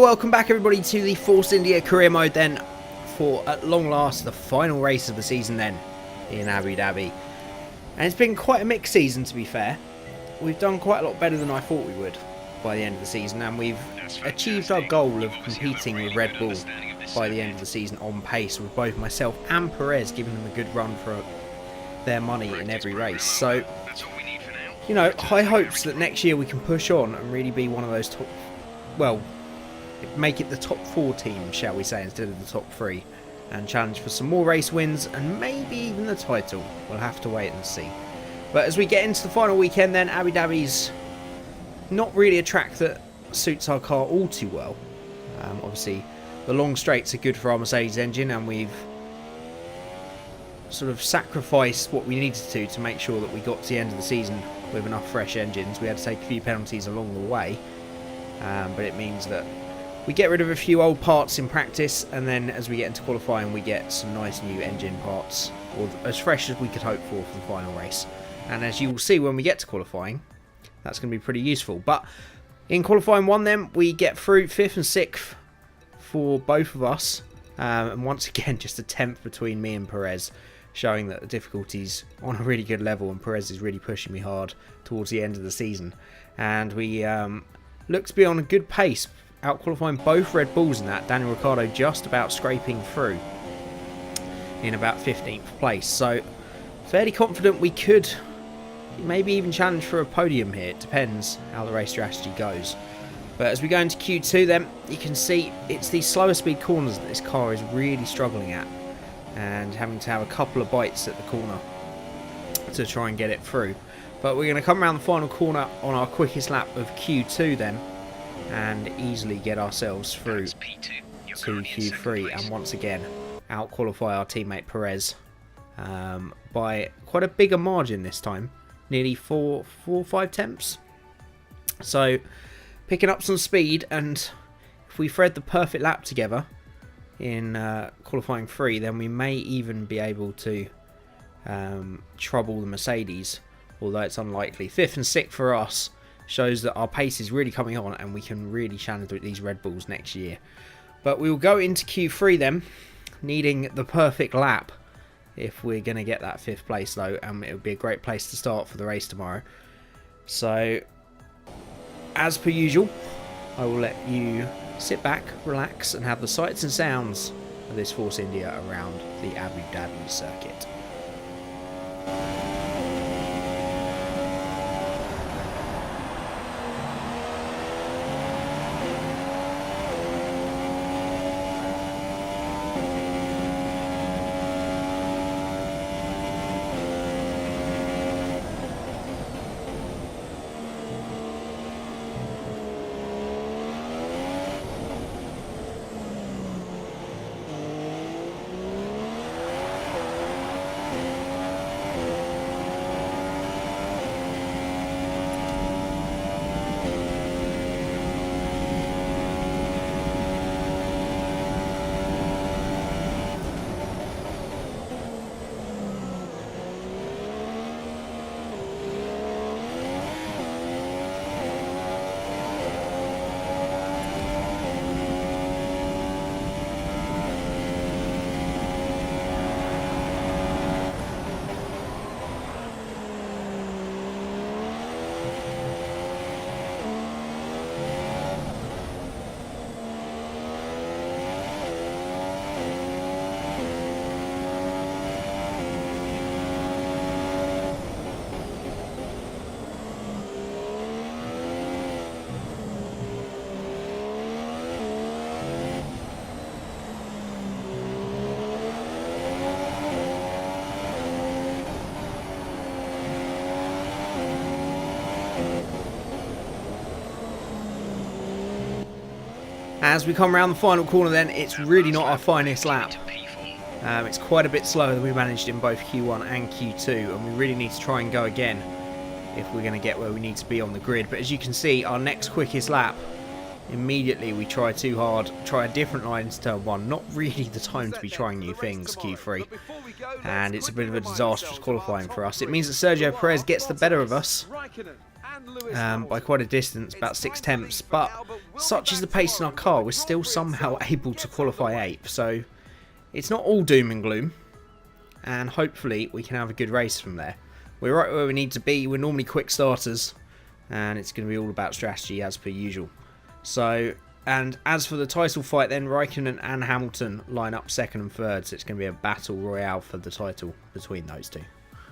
welcome back everybody to the Force India career mode then, for at long last the final race of the season then in Abu Dhabi. And it's been quite a mixed season, to be fair. We've done quite a lot better than I thought we would by the end of the season, and we've achieved our goal of competing with Red Bull by the end of the season on pace, with both myself and Perez giving them a good run for their money in every race. So, you know, high hopes that next year we can push on and really be one of those top, well, make it the top 4 team, shall we say, instead of the top 3, and challenge for some more race wins and maybe even the title. We'll have to wait and see. But as we get into the final weekend then, Abu Dhabi's not really a track that suits our car all too well. Obviously the long straights are good for our Mercedes engine, and we've sort of sacrificed what we needed to make sure that we got to the end of the season with enough fresh engines. We had to take a few penalties along the way, but it means that we get rid of a few old parts in practice, and then as we get into qualifying we get some nice new engine parts, or as fresh as we could hope for the final race. And as you will see when we get to qualifying, that's going to be pretty useful. But in qualifying 1 then, we get through 5th and 6th for both of us, and once again just a 10th between me and Perez, showing that the difficulty's on a really good level and Perez is really pushing me hard towards the end of the season. And we look to be on a good pace, out qualifying both Red Bulls in that. Daniel Ricciardo just about scraping through in about 15th place. So fairly confident we could maybe even challenge for a podium here. It depends how the race strategy goes. But as we go into Q2 then, you can see it's these slower speed corners that this car is really struggling at, and having to have a couple of bites at the corner to try and get it through. But we're going to come around the final corner on our quickest lap of Q2 then, and easily get ourselves through to Q3, and once again out qualify our teammate Perez by quite a bigger margin this time, nearly 4-5 tenths. So picking up some speed, and if we thread the perfect lap together in qualifying 3, then we may even be able to trouble the Mercedes, although it's unlikely. 5th and 6th for us shows that our pace is really coming on and we can really challenge these Red Bulls next year. But we will go into Q3 then, needing the perfect lap if we're going to get that 5th place though, and it would be a great place to start for the race tomorrow. So as per usual, I will let you sit back, relax, and have the sights and sounds of this Force India around the Abu Dhabi circuit. As we come around the final corner then, it's really not our finest lap. It's quite a bit slower than we managed in both Q1 and Q2, and we really need to try and go again if we're going to get where we need to be on the grid. But as you can see, our next quickest lap, immediately we try too hard, try a different line into turn 1. Not really the time to be trying new things, Q3. And it's a bit of a disastrous qualifying for us. It means that Sergio Perez gets the better of us, by quite a distance, about 6/10. But such is the pace in our car, we're still somehow able to qualify 8th. So it's not all doom and gloom. And hopefully we can have a good race from there. We're right where we need to be. We're normally quick starters. And it's going to be all about strategy as per usual. So, and as for the title fight then, Raikkonen and Hamilton line up 2nd and 3rd. So it's going to be a battle royale for the title between those two.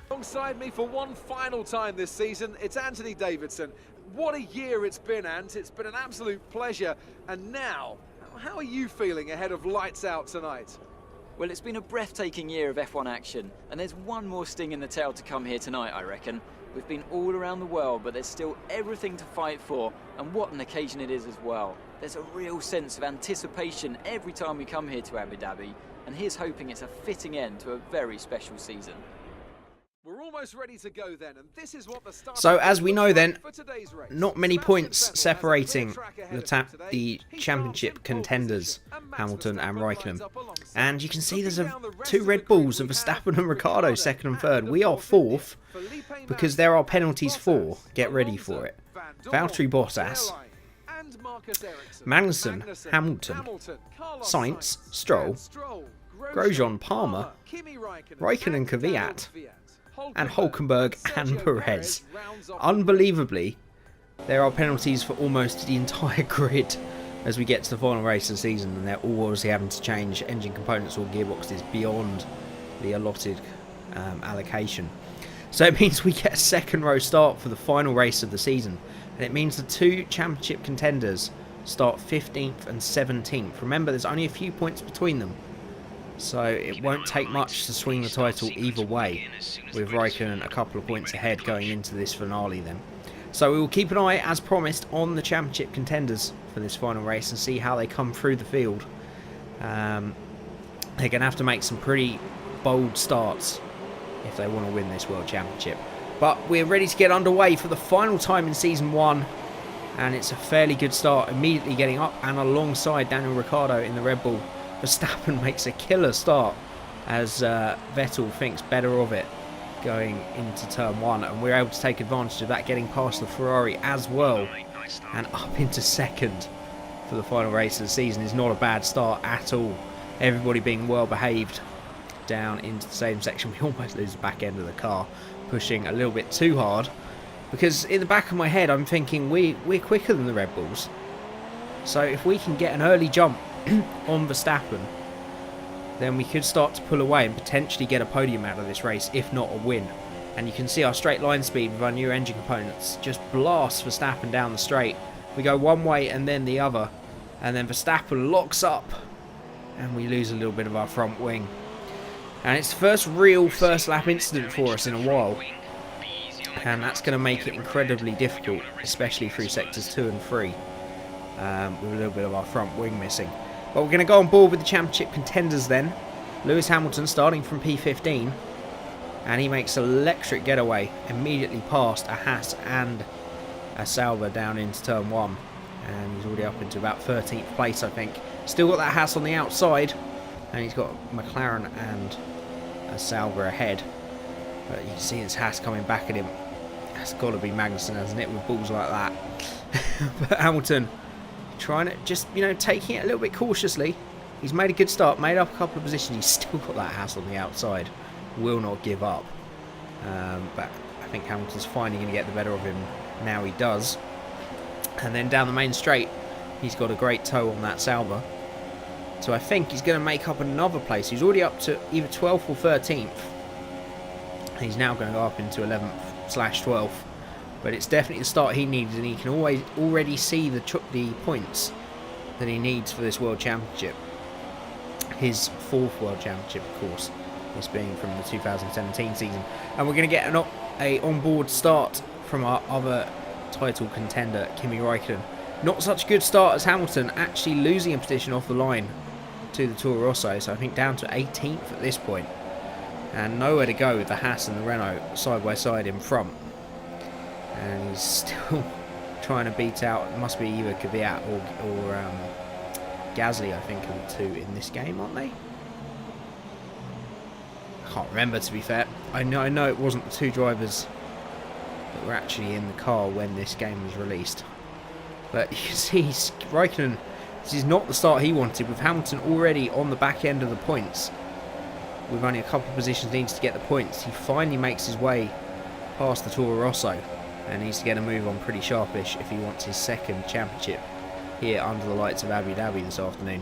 Alongside me for one final time this season, it's Anthony Davidson. What a year it's been, Ant. It's been an absolute pleasure. And now, how are you feeling ahead of Lights Out tonight? Well, it's been a breathtaking year of F1 action, and there's one more sting in the tail to come here tonight, I reckon. We've been all around the world, but there's still everything to fight for, and what an occasion it is as well. There's a real sense of anticipation every time we come here to Abu Dhabi, and here's hoping it's a fitting end to a very special season. We're almost ready to go then, and this is what the start. So as we know then, not many points separating the championship contenders, Hamilton and Raikkonen. And you can see there's 2 Red Bulls of Verstappen and Ricciardo 2nd and 3rd. We are 4th because there are penalties for. Get ready for it. Valtteri Bottas, Magnussen, Hamilton, Sainz, Stroll, Grosjean, Palmer, Raikkonen, Kvyat, and Hulkenberg and Perez. Unbelievably, there are penalties for almost the entire grid as we get to the final race of the season, and they're all obviously having to change engine components or gearboxes beyond the allotted allocation. So it means we get a 2nd row start for the final race of the season, and it means the 2 championship contenders start 15th and 17th. Remember, there's only a few points between them, so it won't take much to swing the title either way, with Raikkonen a couple of points ahead going into this finale then. So we will keep an eye, as promised, on the championship contenders for this final race and see how they come through the field. They're going to have to make some pretty bold starts if they want to win this World Championship. But we're ready to get underway for the final time in Season 1, and it's a fairly good start, immediately getting up and alongside Daniel Ricciardo in the Red Bull. Verstappen makes a killer start as Vettel thinks better of it going into turn 1, and we're able to take advantage of that, getting past the Ferrari as well and up into 2nd for the final race of the season. Is not a bad start at all. Everybody being well behaved down into the same section. We almost lose the back end of the car, pushing a little bit too hard, because in the back of my head I'm thinking we're quicker than the Red Bulls, so if we can get an early jump on Verstappen, then we could start to pull away and potentially get a podium out of this race, if not a win. And you can see our straight line speed with our new engine components just blasts Verstappen down the straight. We go one way and then the other, and then Verstappen locks up and we lose a little bit of our front wing. And it's the first real first lap incident for us in a while, and that's going to make it incredibly difficult, especially through sectors 2 and 3, with a little bit of our front wing missing. But we're going to go on board with the championship contenders then. Lewis Hamilton starting from P15, and he makes an electric getaway immediately past a Haas and a Sauber down into turn 1, and he's already up into about 13th place, I think. Still got that Haas on the outside, and he's got McLaren and a Sauber ahead, but you can see this Haas coming back at him. That's got to be Magnussen, hasn't it, with balls like that? But Hamilton trying to just, taking it a little bit cautiously. He's made a good start, made up a couple of positions. He's still got that Haas on the outside, will not give up. But I think Hamilton's finally going to get the better of him. Now he does. And then down the main straight, he's got a great toe on that Sauber. So I think he's going to make up another place. He's already up to either 12th or 13th. He's now going to go up into 11th/12th. But it's definitely the start he needs, and he can already see the points that he needs for this World Championship. His 4th World Championship, of course, this being from the 2017 season. And we're going to get a on-board start from our other title contender, Kimi Raikkonen. Not such a good start as Hamilton, actually losing a position off the line to the Toro Rosso, so I think down to 18th at this point. And nowhere to go with the Haas and the Renault side by side in front. And he's still trying to beat out, it must be either Kvyat or Gasly, I think, are the 2 in this game, aren't they? I can't remember, to be fair. I know it wasn't the 2 drivers that were actually in the car when this game was released. But you can see Raikkonen, this is not the start he wanted, with Hamilton already on the back end of the points. With only a couple of positions needed to get the points, he finally makes his way past the Toro Rosso and needs to get a move on pretty sharpish if he wants his second championship here under the lights of Abu Dhabi this afternoon.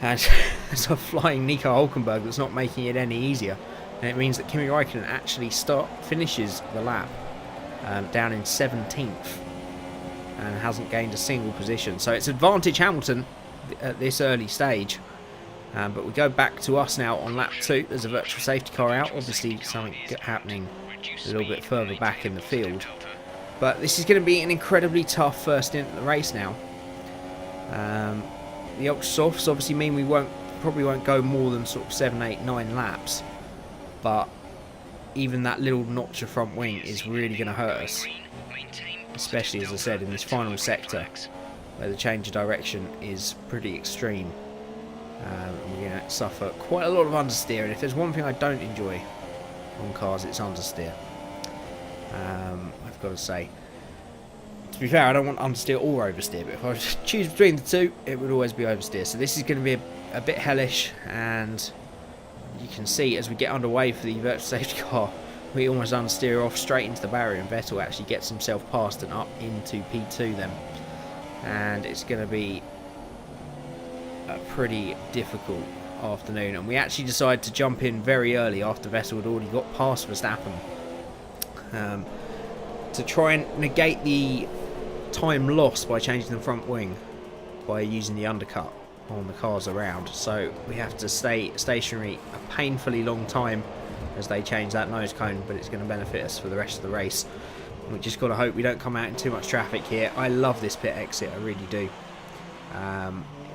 And it's a flying Nico Hülkenberg that's not making it any easier, and it means that Kimi Raikkonen actually finishes the lap down in 17th and hasn't gained a single position. So it's advantage Hamilton at this early stage. But we go back to us now on lap 2. There's a virtual safety car out. Obviously something happening a little bit further back in the field. But this is going to be an incredibly tough first stint of the race now. The ultra softs obviously mean we probably won't go more than sort of 7, 8, 9 laps. But even that little notch of front wing is really going to hurt us. Especially, as I said, in this final sector where the change of direction is pretty extreme. We're going to suffer quite a lot of understeer, and if there's one thing I don't enjoy on cars, it's understeer. I've got to say. To be fair, I don't want understeer or oversteer, but if I was to choose between the two, it would always be oversteer. So this is going to be a bit hellish, and you can see as we get underway for the virtual safety car, we almost understeer off straight into the barrier, and Vettel actually gets himself past and up into P2 then. And it's going to be a pretty difficult afternoon, and we actually decided to jump in very early after Vettel had already got past Verstappen to try and negate the time lost by changing the front wing by using the undercut on the cars around. So we have to stay stationary a painfully long time as they change that nose cone, but it's going to benefit us for the rest of the race. We just got to hope we don't come out in too much traffic here. I love this pit exit, I really do.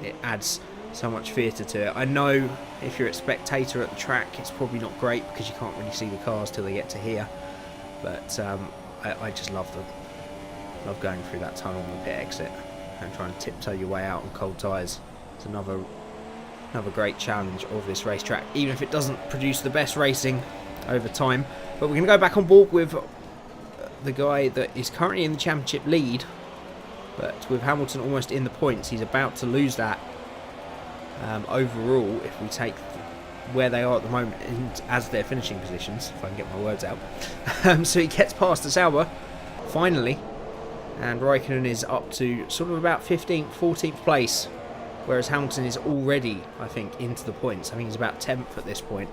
It adds so much theatre to it. I know if you're a spectator at the track, it's probably not great because you can't really see the cars till they get to here. But I just love going through that tunnel on the pit exit and trying to tiptoe your way out on cold tyres. It's another great challenge of this racetrack, even if it doesn't produce the best racing over time. But we're going to go back on board with the guy that is currently in the championship lead, but with Hamilton almost in the points, he's about to lose that overall if we take where they are at the moment as their finishing positions, if I can get my words out. So he gets past the Sauber finally, and Raikkonen is up to sort of about 15th, 14th place, whereas Hamilton is already, I think, into the points. I think he's about 10th at this point.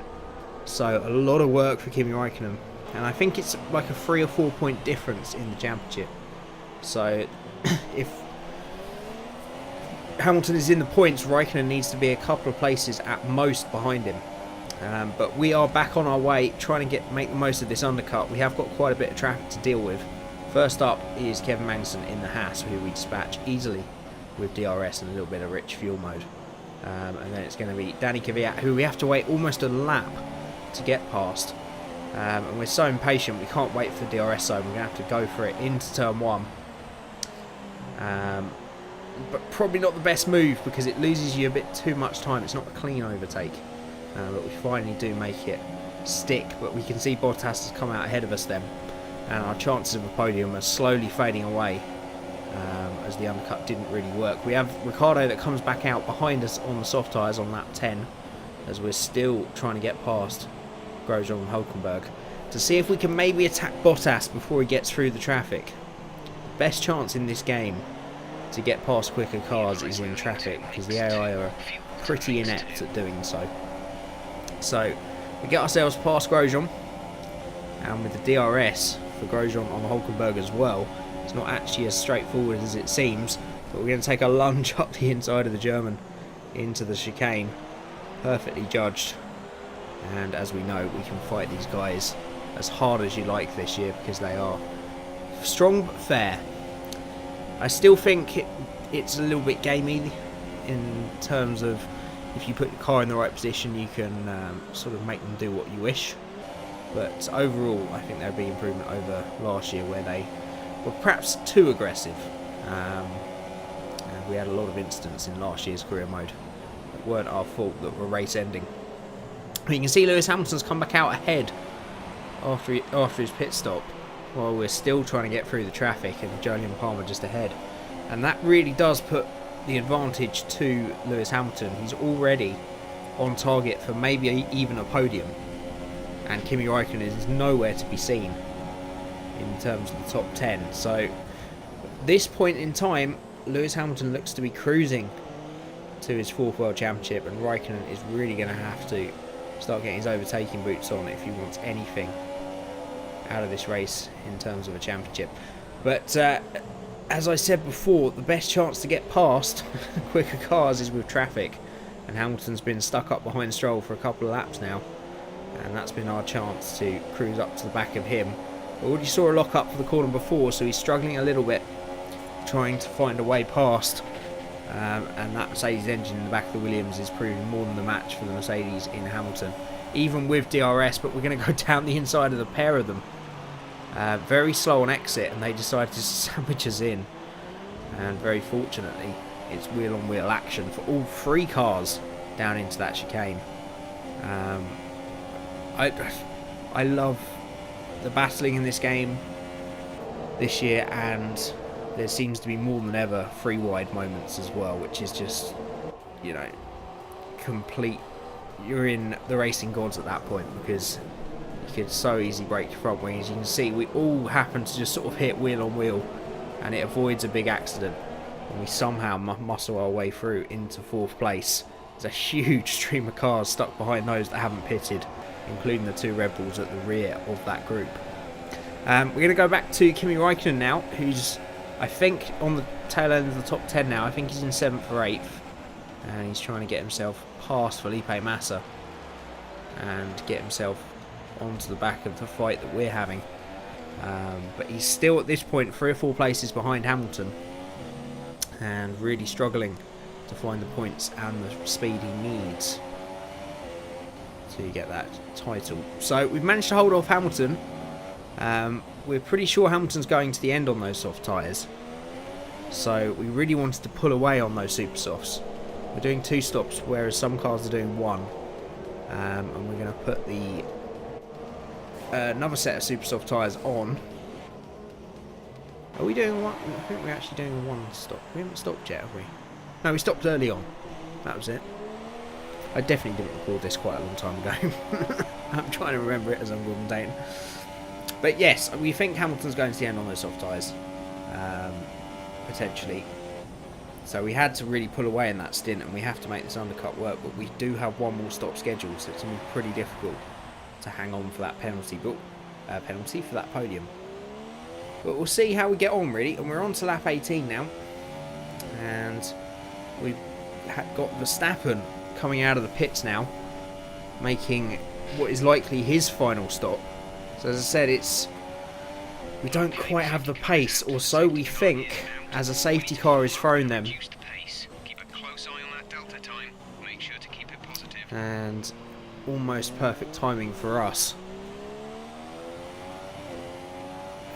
So a lot of work for Kimi Raikkonen, and I think it's like a 3 or 4 point difference in the championship. So if Hamilton is in the points, Raikkonen needs to be a couple of places at most behind him. But we are back on our way, trying to make the most of this undercut. We have got quite a bit of traffic to deal with. First up is Kevin Magnussen in the Haas, who we dispatch easily with DRS and a little bit of rich fuel mode. And then it's going to be Danny Kvyat, who we have to wait almost a lap to get past. And we're so impatient, we can't wait for the DRS zone. We're going to have to go for it into turn 1. But probably not the best move because it loses you a bit too much time. It's not a clean overtake. But we finally do make it stick. But we can see Bottas has come out ahead of us then. And our chances of a podium are slowly fading away as the undercut didn't really work. We have Ricciardo that comes back out behind us on the soft tyres on lap 10 as we're still trying to get past Grosjean and Hülkenberg to see if we can maybe attack Bottas before he gets through the traffic. Best chance in this game to get past quicker cars is in traffic because the AI are pretty inept at doing so. So we get ourselves past Grosjean, and with the DRS for Grosjean on Hülkenberg as well, it's not actually as straightforward as it seems, but we're going to take a lunge up the inside of the German into the chicane. Perfectly judged, and as we know, we can fight these guys as hard as you like this year because they are strong but fair. I still think it's a little bit gamey in terms of if you put your car in the right position, you can sort of make them do what you wish. But overall, I think there'll be improvement over last year where they were perhaps too aggressive. And we had a lot of incidents in last year's career mode that weren't our fault, that were race ending. You can see Lewis Hamilton's come back out ahead after his pit stop. while we're still trying to get through the traffic, and Jolyon Palmer just ahead. And that really does put the advantage to Lewis Hamilton. He's already on target for maybe even a podium, and Kimi Räikkönen is nowhere to be seen in terms of the top 10. So at this point in time, Lewis Hamilton looks to be cruising to his 4th World Championship, and Räikkönen is really going to have to start getting his overtaking boots on if he wants anything out of this race in terms of a championship. But as I said before, the best chance to get past quicker cars is with traffic, and Hamilton's been stuck up behind Stroll for a couple of laps now, and that's been our chance to cruise up to the back of him. I already saw a lock up for the corner before, so he's struggling a little bit trying to find a way past, and that Mercedes engine in the back of the Williams is proving more than the match for the Mercedes in Hamilton, even with DRS. But we're going to go down the inside of the pair of them, very slow on exit, and they decided to sandwich us in, and very fortunately it's wheel on wheel action for all 3 cars down into that chicane. I love the battling in this game this year, and there seems to be more than ever free wide moments as well, which is just, you know, complete. You're in the racing gods at that point, because you could so easily break your front wing. As you can see, we all happen to just sort of hit wheel on wheel, and it avoids a big accident, and we somehow muscle our way through into 4th place. There's a huge stream of cars stuck behind those that haven't pitted, including the 2 Red Bulls at the rear of that group. We're going to go back to Kimi Räikkönen now, who's, I think, on the tail end of the top 10 now. I think he's in 7th or 8th, and he's trying to get himself past Felipe Massa and get himself onto the back of the fight that we're having. But he's still at this point 3 or 4 places behind Hamilton, and really struggling to find the points and the speed he needs to get that title. So we've managed to hold off Hamilton. We're pretty sure Hamilton's going to the end on those soft tyres, so we really wanted to pull away on those super softs. We're doing 2 stops, whereas some cars are doing 1, and we're going to put the another set of super soft tyres on. Are we doing 1? I think we're actually doing 1 stop. We haven't stopped yet, have we? No, we stopped early on. That was it. I definitely didn't record this quite a long time ago. I'm trying to remember it as I'm commentating. But yes, we think Hamilton's going to the end on those soft tyres, potentially. So we had to really pull away in that stint, and we have to make this undercut work. But we do have 1 more stop scheduled, so it's going to be pretty difficult to hang on for that penalty for that podium. But we'll see how we get on, really. And we're on to lap 18 now, and we've got Verstappen coming out of the pits now, making what is likely his final stop. So as I said, we don't quite have the pace, or so we think, as a safety car is throwing them. And almost perfect timing for us.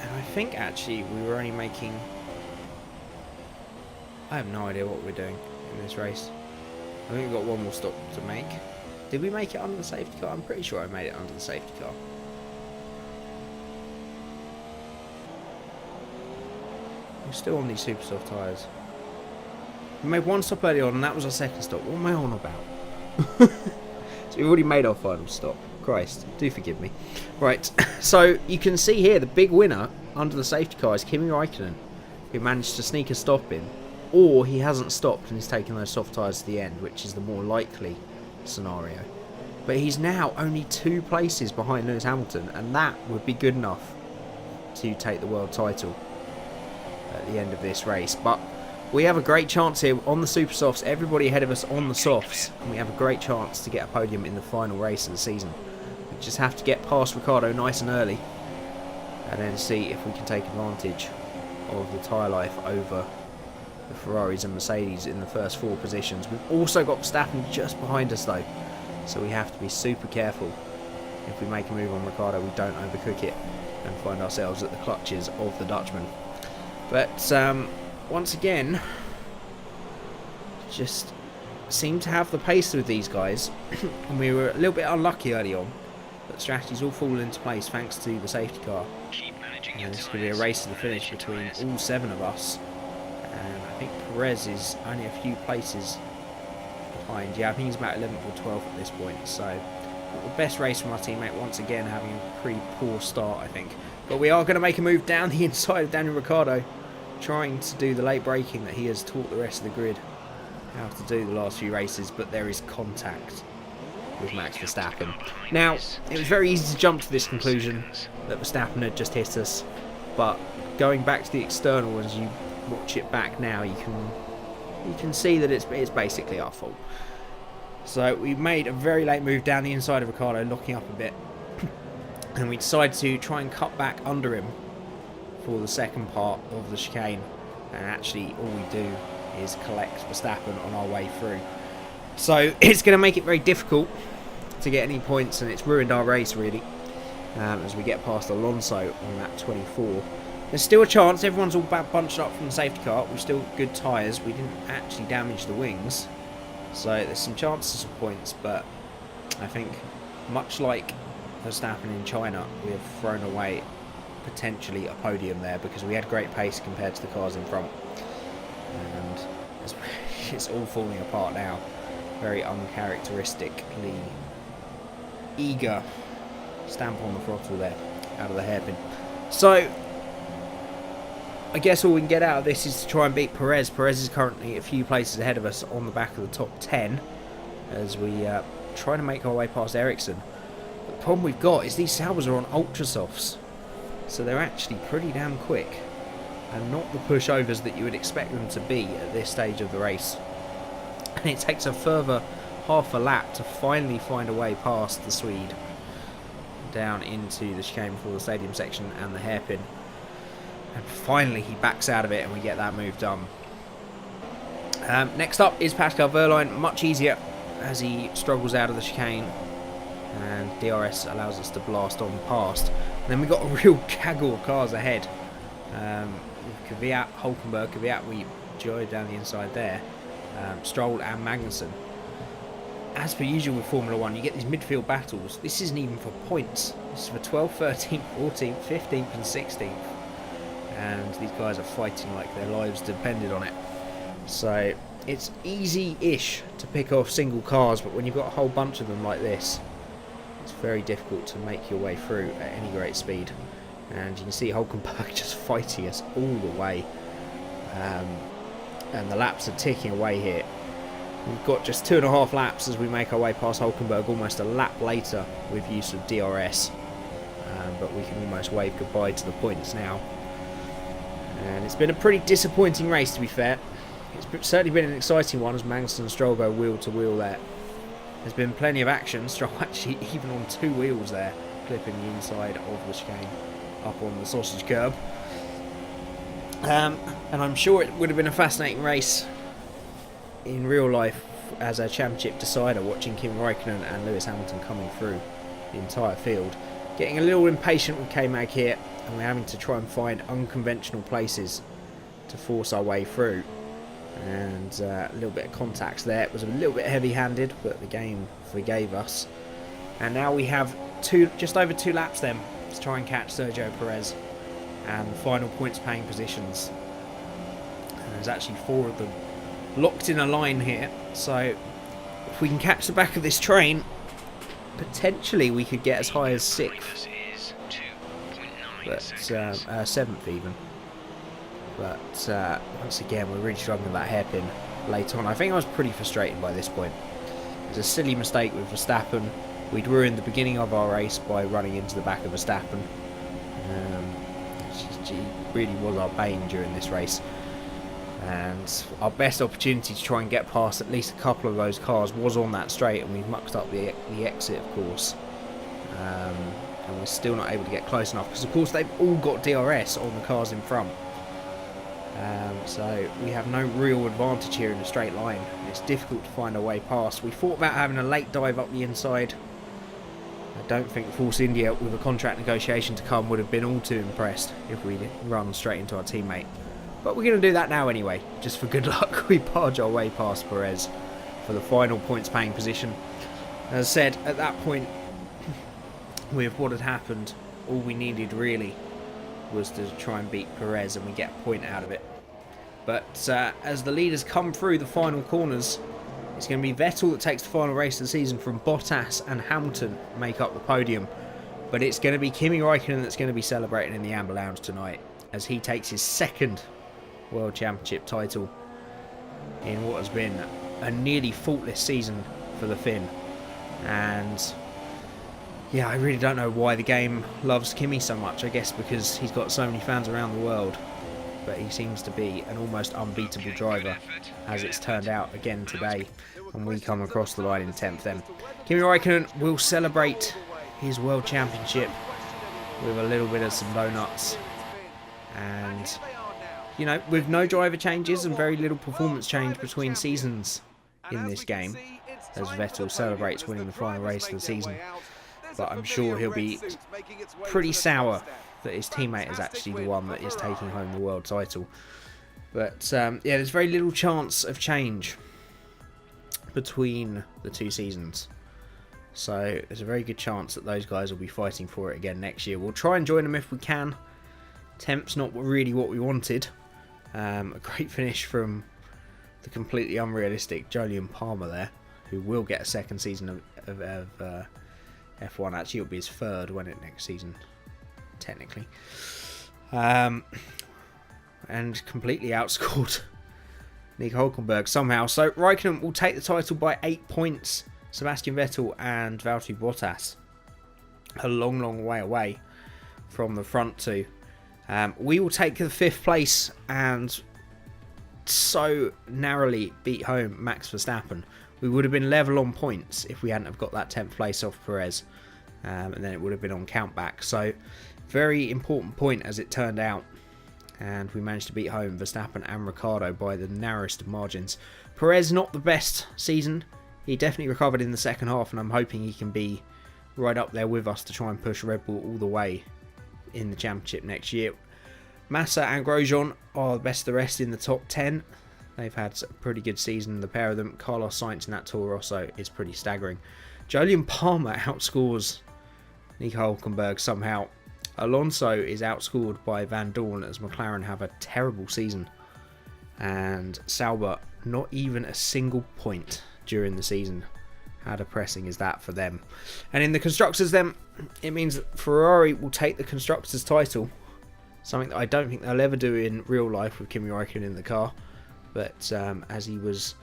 And I think actually we were only making... I have no idea what we're doing in this race. I think we've got 1 more stop to make. Did we make it under the safety car? I'm pretty sure I made it under the safety car. We're still on these super soft tyres. We made 1 stop early on, and that was our 2nd stop. What am I on about? So we've already made our final stop. Christ, do forgive me. Right, so you can see here the big winner under the safety car is Kimi Räikkönen, who managed to sneak a stop in, or he hasn't stopped and he's taken those soft tyres to the end, which is the more likely scenario. But he's now only 2 places behind Lewis Hamilton, and that would be good enough to take the world title at the end of this race. But we have a great chance here on the super softs, everybody ahead of us on the softs, and we have a great chance to get a podium in the final race of the season. We just have to get past Ricciardo nice and early, and then see if we can take advantage of the tyre life over the Ferraris and Mercedes in the first 4 positions. We've also got Verstappen just behind us though, so we have to be super careful. If we make a move on Ricciardo, we don't overcook it and find ourselves at the clutches of the Dutchman. But once again, just seem to have the pace with these guys. And we were a little bit unlucky early on, but strategies all fall into place thanks to the safety car. Keep managing And it's going to be a race to the finish between all 7 of us. And I think Perez is only a few places behind. Yeah, I think he's about 11th or 12th at this point. So the best race from our teammate, once again having a pretty poor start, I think. But we are going to make a move down the inside of Daniel Ricciardo, trying to do the late braking that he has taught the rest of the grid how to do the last few races. But there is contact with Max Verstappen. Now, it was very easy to jump to this conclusion that Verstappen had just hit us, but going back to the external, as you watch it back now, you can see that it's basically our fault. So we made a very late move down the inside of Ricciardo, locking up a bit, and we decided to try and cut back under him for the second part of the chicane, and actually all we do is collect Verstappen on our way through. So it's going to make it very difficult to get any points, and it's ruined our race really, as we get past Alonso on lap 24. There's still a chance. Everyone's all bunched up from the safety car. We've still got good tyres. We didn't actually damage the wings, so there's some chances of points. But I think, much like Verstappen in China, we have thrown away potentially a podium there, because we had great pace compared to the cars in front, and it's all falling apart now. Very uncharacteristically eager stamp on the throttle there, out of the hairpin. So I guess all we can get out of this is to try and beat Perez. Perez is currently a few places ahead of us on the back of the top 10 as we try to make our way past Ericsson. The problem we've got is these Saubers are on ultra softs, so they're actually pretty damn quick, and not the pushovers that you would expect them to be at this stage of the race. And it takes a further half a lap to finally find a way past the Swede down into the chicane before the stadium section and the hairpin. And finally he backs out of it and we get that move done. Next up is Pascal Wehrlein, much easier as he struggles out of the chicane, and DRS allows us to blast on past. And then we've got a real gaggle of cars ahead. Kvyat, Hulkenberg, Kvyat we joy down the inside there. Stroll and Magnussen. As per usual with Formula 1, you get these midfield battles. This isn't even for points. This is for 12th, 13th, 14th, 15th and 16th. And these guys are fighting like their lives depended on it. So it's easy-ish to pick off single cars, but when you've got a whole bunch of them like this, it's very difficult to make your way through at any great speed. And you can see Hulkenberg just fighting us all the way. And the laps are ticking away here. We've got just 2.5 laps as we make our way past Hulkenberg, almost a lap later with use of DRS. But we can almost wave goodbye to the points now. And it's been a pretty disappointing race, to be fair. It's certainly been an exciting one as Magnussen and Stroll go wheel to wheel there. There's been plenty of action. Stroll actually even on 2 wheels there, clipping the inside of the chicane up on the sausage curb. And I'm sure it would have been a fascinating race in real life as a championship decider, watching Kimi Räikkönen and Lewis Hamilton coming through the entire field. Getting a little impatient with K-Mag here, and we're having to try and find unconventional places to force our way through. And a little bit of contacts there. It was a little bit heavy-handed, but the game forgave us. And now we have just over 2 laps then to try and catch Sergio Perez and the final points paying positions. And there's actually 4 of them locked in a line here, so if we can catch the back of this train, potentially we could get as high as 6th, but 7th even. But once again, we're really struggling with that hairpin late on. I think I was pretty frustrated by this point. It was a silly mistake with Verstappen. We'd ruined the beginning of our race by running into the back of Verstappen. He really was our bane during this race. And our best opportunity to try and get past at least a couple of those cars was on that straight, and we mucked up the exit, of course. And we're still not able to get close enough because, of course, they've all got DRS on the cars in front. So we have no real advantage here in a straight line. It's difficult to find a way past. We thought about having a late dive up the inside. I don't think Force India, with a contract negotiation to come, would have been all too impressed if we'd run straight into our teammate. But we're going to do that now anyway, just for good luck. We barge our way past Perez for the final points paying position. As I said, at that point, with what had happened, all we needed really was to try and beat Perez, and we get a point out of it. But as the leaders come through the final corners, it's going to be Vettel that takes the final race of the season from Bottas and Hamilton make up the podium. But it's going to be Kimi Räikkönen that's going to be celebrating in the Amber Lounge tonight as he takes his second World Championship title in what has been a nearly faultless season for the Finn. And yeah, I really don't know why the game loves Kimi so much. I guess because he's got so many fans around the world. But he seems to be an almost unbeatable driver, as it's turned out again today when we come across the line in 10th then. Kimi Räikkönen will celebrate his World Championship with a little bit of some donuts. And, you know, with no driver changes and very little performance change between seasons in this game, as Vettel celebrates winning the final race of the season. But I'm sure he'll be pretty sour that his teammate is actually the one that is taking home the world title. But yeah, there's very little chance of change between the two seasons. So there's a very good chance that those guys will be fighting for it again next year. We'll try and join them if we can. 10th's not really what we wanted. A great finish from the completely unrealistic Jolyon Palmer there, who will get a second season of F1. Actually, it'll be his third, won't it, next season, technically. And completely outscored Nico Hülkenberg somehow. So Raikkonen will take the title by 8 points. Sebastian Vettel and Valtteri Bottas a long, long way away from the front two. We will take the 5th place and so narrowly beat home Max Verstappen. We would have been level on points if we hadn't have got that 10th place off Perez. And then it would have been on count back. So very important point as it turned out. And we managed to beat home Verstappen and Ricciardo by the narrowest of margins. Perez not the best season. He definitely recovered in the second half, and I'm hoping he can be right up there with us to try and push Red Bull all the way in the championship next year. Massa and Grosjean are the best of the rest in the top 10. They've had a pretty good season, the pair of them. Carlos Sainz in that Toro Rosso is pretty staggering. Jolyon Palmer outscores Nico Hülkenberg somehow. Alonso is outscored by Van Dorn as McLaren have a terrible season. And Sauber, not even a single point during the season. How depressing is that for them? And in the Constructors then, it means that Ferrari will take the Constructors title. Something that I don't think they'll ever do in real life with Kimi Räikkönen in the car. But as he was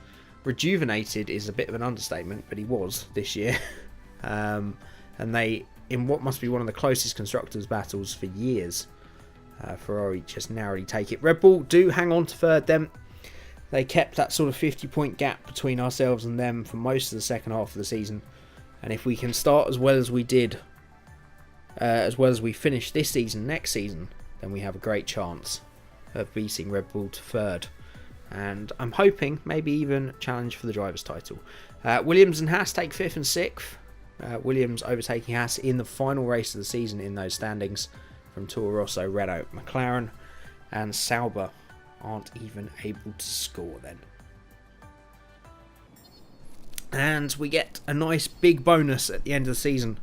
rejuvenated is a bit of an understatement, but he was this year. And they, in what must be one of the closest Constructors battles for years, Ferrari just narrowly take it. Red Bull do hang on to third then. They kept that sort of 50-point gap between ourselves and them for most of the second half of the season. And if we can start as well as we did, as well as we finish this season, next season, then we have a great chance of beating Red Bull to third. And I'm hoping maybe even challenge for the driver's title. Williams and Haas take 5th and 6th. Williams overtaking Haas in the final race of the season in those standings from Toro Rosso, Renault, McLaren, and Sauber aren't even able to score then. And we get a nice big bonus at the end of the season.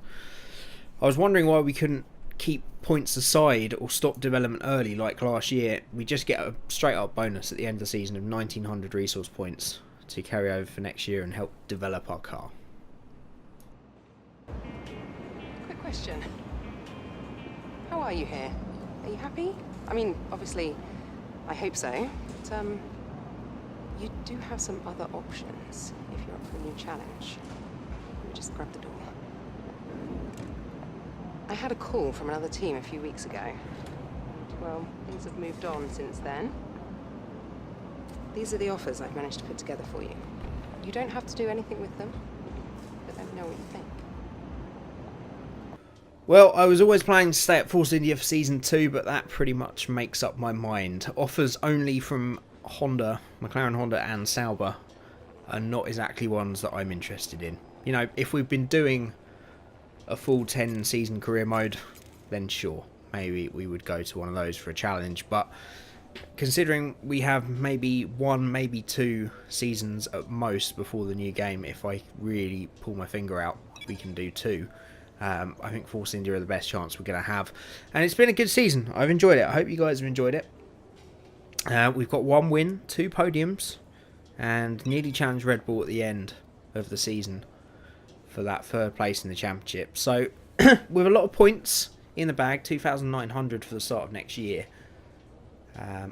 I was wondering why we couldn't keep points aside or stop development early like last year. We just get a straight up bonus at the end of the season of 1900 resource points to carry over for next year and help develop our car. Quick question. How are you here? Are you happy? I mean, obviously, I hope so, but you do have some other options if you're up for a new challenge. Let me just grab the door. I had a call from another team a few weeks ago. Well, things have moved on since then. These are the offers I've managed to put together for you. You don't have to do anything with them, but let me know what you think. Well, I was always planning to stay at Force India for Season 2, but that pretty much makes up my mind. Offers only from Honda, McLaren Honda and Sauber are not exactly ones that I'm interested in. You know, if we've been doing a full 10 season career mode, then sure, maybe we would go to one of those for a challenge. But considering we have maybe 1, maybe 2 seasons at most before the new game, if I really pull my finger out, we can do 2. I think Force India are the best chance we're going to have. And it's been a good season. I've enjoyed it. I hope you guys have enjoyed it. We've got 1 win, 2 podiums, and nearly challenged Red Bull at the end of the season for that 3rd place in the championship. So, with a lot of points in the bag, 2,900 for the start of next year.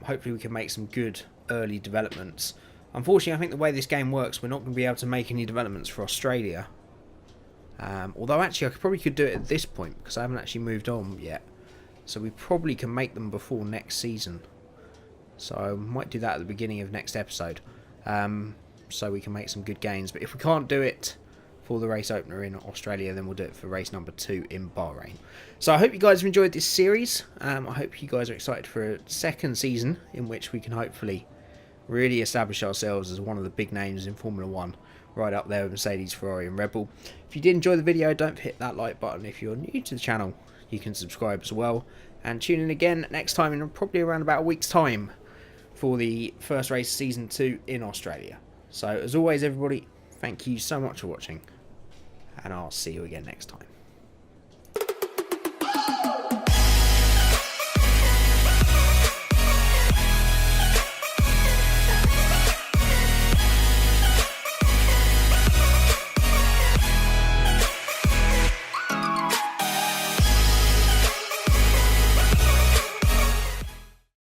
Hopefully we can make some good early developments. Unfortunately, I think the way this game works, we're not going to be able to make any developments for Australia. Although actually I probably could do it at this point, because I haven't actually moved on yet. So we probably can make them before next season. So I might do that at the beginning of next episode. So we can make some good gains. But if we can't do it for the race opener in Australia, then we'll do it for race number 2 in Bahrain. So I hope you guys have enjoyed this series. I hope you guys are excited for a 2nd season in which we can hopefully really establish ourselves as one of the big names in Formula 1, right up there with Mercedes, Ferrari and Red Bull. If you did enjoy the video, don't forget hit that like button. If you're new to the channel, you can subscribe as well. And tune in again next time in probably around about a week's time for the first race of season 2 in Australia. So as always everybody, thank you so much for watching, and I'll see you again next time.